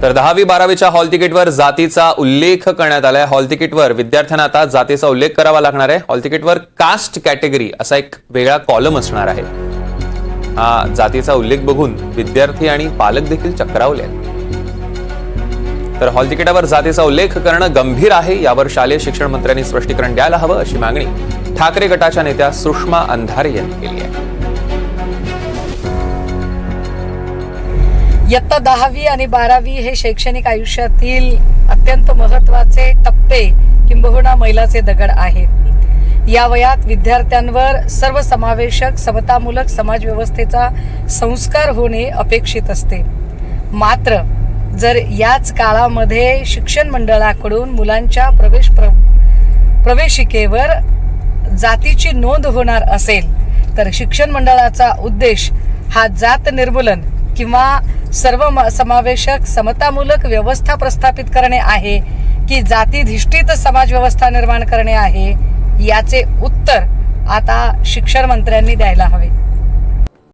तर 10वी-12वीच्या हॉल तिकीटवर जातीचा उल्लेख करण्यात आलाय। हॉल तिकीटवर विद्यार्थ्यांना आता जातीचा उल्लेख करावा लागणार आहे। हॉल तिकीटवर कास्ट कॅटेगरी असा एक वेगळा कॉलम असणार आहे। हा जातीचा उल्लेख बघून विद्यार्थी आणि पालक देखील चक्रावले आहेत। तर हॉल तिकीटावर जातीचा उल्लेख करणं गंभीर आहे, यावर शालेय शिक्षण मंत्र्यांनी स्पष्टीकरण द्यायला हवं अशी मागणी ठाकरे गटाच्या नेत्या सुषमा अंधारे यांनी केली आहे। इयत्ता 10वी आणि 12वी हे शैक्षणिक आयुष्यातील अत्यंत महत्त्वाचे टप्पे किंबहुना मैलाचे दगड आहेत। या वयात विद्यार्थ्यांवर सर्वसमावेशक समतामूलक समाज व्यवस्थेचा संस्कार होणे अपेक्षित असते। मात्र जर याच काळामध्ये शिक्षण मंडळाकडून मुलांच्या प्रवेशिकेवर जातीची नोंद होणार असेल तर शिक्षण मंडळाचा उद्देश हा जात निर्मूलन किंवा सर्व समावेशक समतामूलक व्यवस्था प्रस्थापित करणे आहे की जातीधिष्ठित समाज व्यवस्था निर्माण करणे आहे, याचे उत्तर आता शिक्षण मंत्र्यांनी द्यायला हवे।